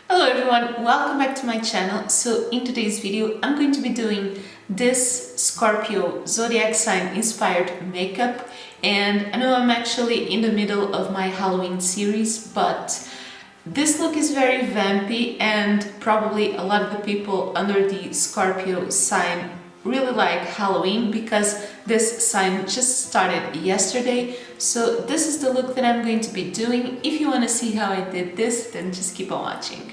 Hello everyone, welcome back to my channel. So in today's video I'm going to be doing this Scorpio Zodiac Sign inspired makeup, and I know I'm actually in the middle of my Halloween series, but this look is very vampy and probably a lot of the people under the Scorpio sign really like Halloween because this sign just started yesterday. So this is the look that I'm going to be doing. If you want to see how I did this, then just keep on watching.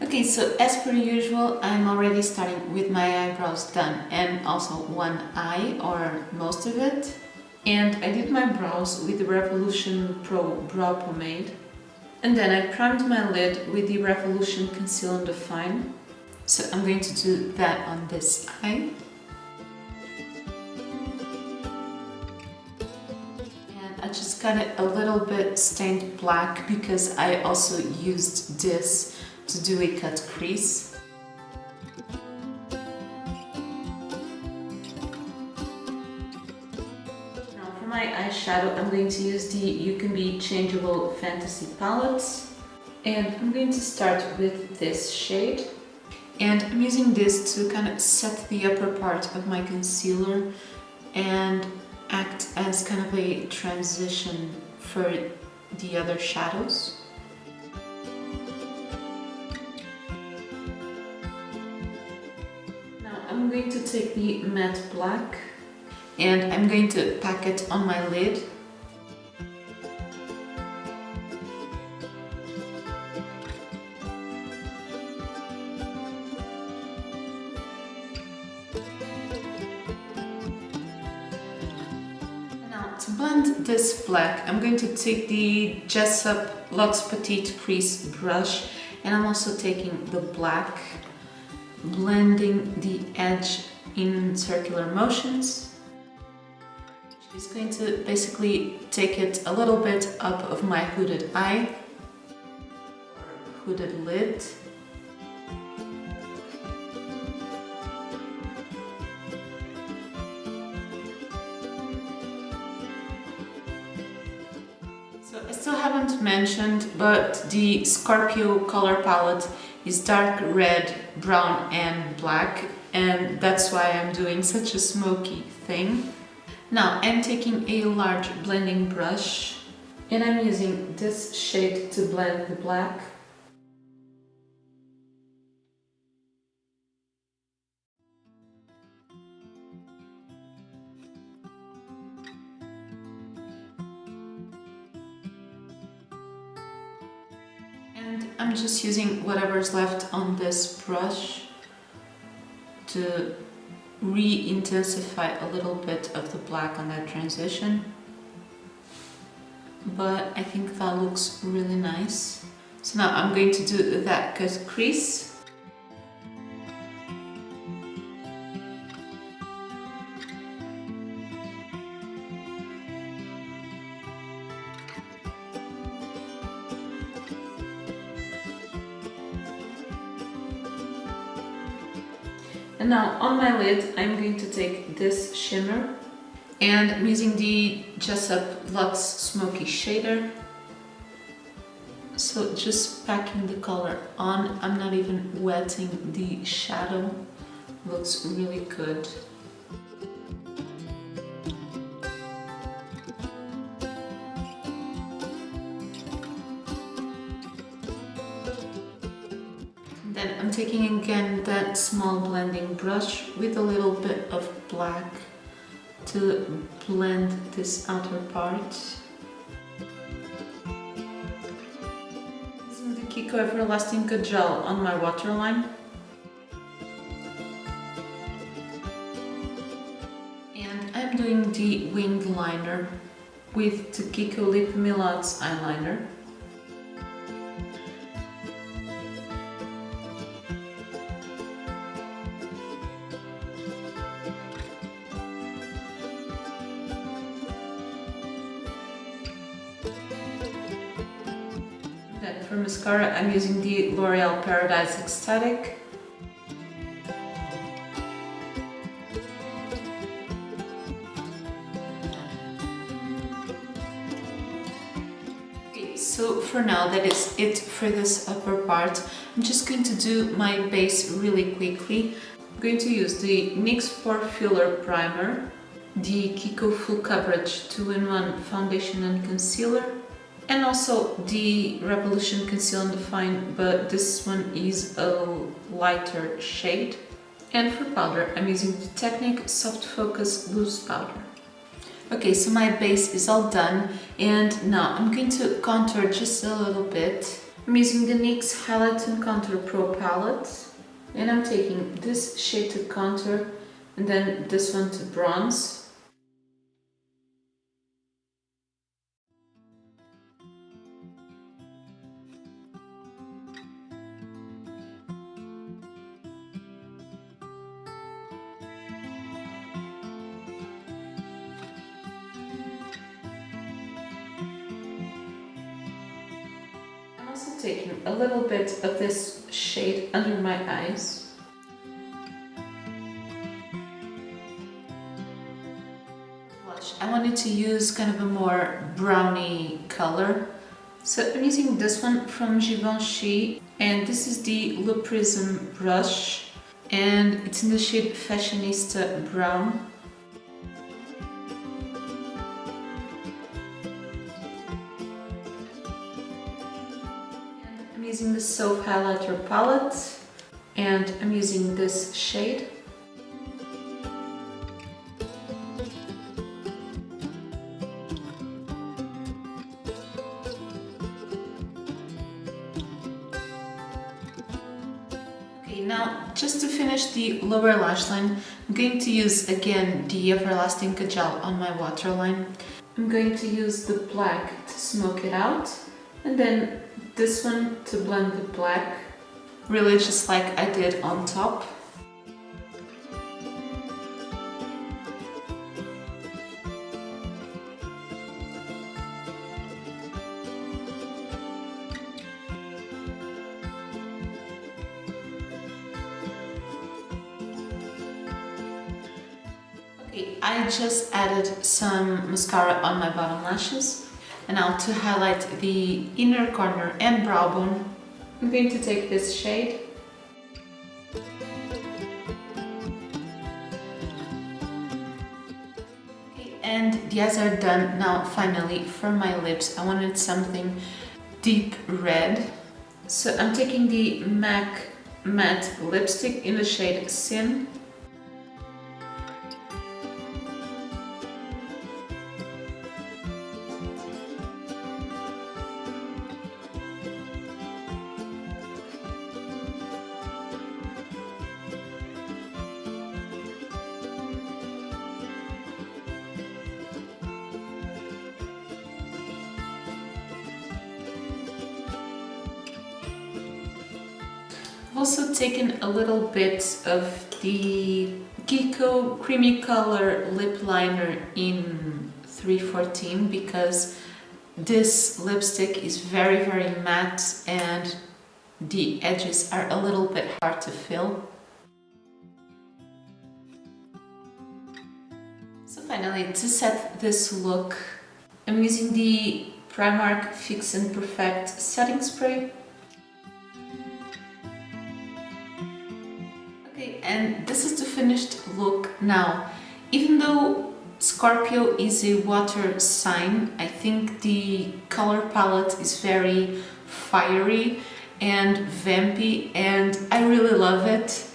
Okay, so as per usual, I'm already starting with my eyebrows done and also one eye, or most of it. And I did my brows with the Revolution Pro Brow Pomade. And then I primed my lid with the Revolution Conceal and Define. So I'm going to do that on this eye. And I just got it a little bit stained black because I also used this to do a cut crease. Now for my eyeshadow, I'm going to use the You Can Be Changeable Fantasy palettes, and I'm going to start with this shade. And I'm using this to kind of set the upper part of my concealer and act as kind of a transition for the other shadows. I'm going to take the matte black and I'm going to pack it on my lid. Now to blend this black, I'm going to take the Jessup Luxe Petite Crease brush, and I'm also taking the black, blending the edge in circular motions. She's going to basically take it a little bit up of my hooded eye, or hooded lid. So I still haven't mentioned, but the Scorpio color palette is dark red, brown and black, and that's why I'm doing such a smoky thing. Now I'm taking a large blending brush and I'm using this shade to blend the black. And I'm just using whatever's left on this brush to re-intensify a little bit of the black on that transition. But I think that looks really nice. So now I'm going to do that cut crease. And now on my lid, I'm going to take this shimmer and I'm using the Jessup Luxe Smoky Shader. So just packing the color on, I'm not even wetting the shadow. Looks really good. Then I'm taking again that small blending brush with a little bit of black to blend this outer part. Using the Kiko Everlasting Good Gel on my waterline. And I'm doing the winged liner with the Kiko Lip Milots eyeliner. Then for mascara, I'm using the L'Oreal Paradise Ecstatic. Okay, so for now, that is it for this upper part. I'm just going to do my base really quickly. I'm going to use the NYX Pore Filler Primer, the Kiko Full Coverage 2-in-1 Foundation and Concealer, and also the Revolution Conceal and Define, but this one is a lighter shade. And for powder, I'm using the Technique Soft Focus Loose Powder. Okay, so my base is all done, and now I'm going to contour just a little bit. I'm using the NYX Highlight and Contour Pro palette, and I'm taking this shade to contour and then this one to bronze. Also taking a little bit of this shade under my eyes. Blush. I wanted to use kind of a more browny color, so I'm using this one from Givenchy, and this is the Le Prism brush, and it's in the shade Fashionista Brown. I'm using the Soap Highlighter palette, and I'm using this shade. Okay, now just to finish the lower lash line, I'm going to use again the Everlasting Kajal on my waterline. I'm going to use the black to smoke it out, and then this one to blend the black, really just like I did on top. Okay, I just added some mascara on my bottom lashes. And now to highlight the inner corner and brow bone, I'm going to take this shade. Okay, and the eyes are done. Now finally for my lips, I wanted something deep red. So I'm taking the MAC Matte Lipstick in the shade Sin. I've also taken a little bit of the Kiko Creamy Color Lip Liner in 314 because this lipstick is very matte and the edges are a little bit hard to fill. So finally, to set this look, I'm using the Primark Fix and Perfect setting spray. Okay, and this is the finished look now. Even though Scorpio is a water sign, I think the color palette is very fiery and vampy, and I really love it.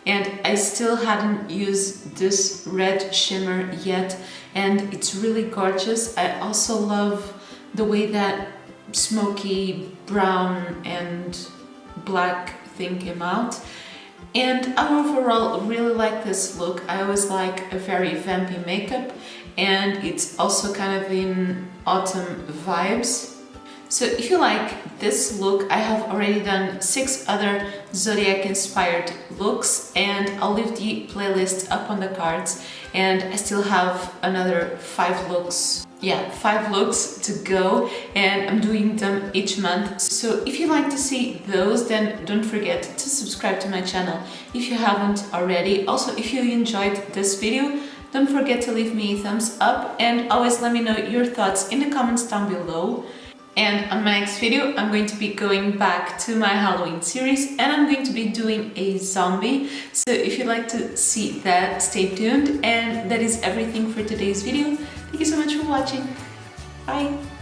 And I still hadn't used this red shimmer yet, and it's really gorgeous. I also love the way that smoky brown and black thing came out. And I overall really like this look. I always like a very vampy makeup, and it's also kind of in autumn vibes. So if you like this look, I have already done 6 other Zodiac inspired looks, and I'll leave the playlist up on the cards, and I still have another 5 looks. Yeah, 5 looks to go, and I'm doing them each month. So if you like to see those, then don't forget to subscribe to my channel if you haven't already. Also, if you enjoyed this video, don't forget to leave me a thumbs up, and always let me know your thoughts in the comments down below. And on my next video, I'm going to be going back to my Halloween series and I'm going to be doing a zombie. So if you'd like to see that, stay tuned. And that is everything for today's video. Thank you so much for watching. Bye!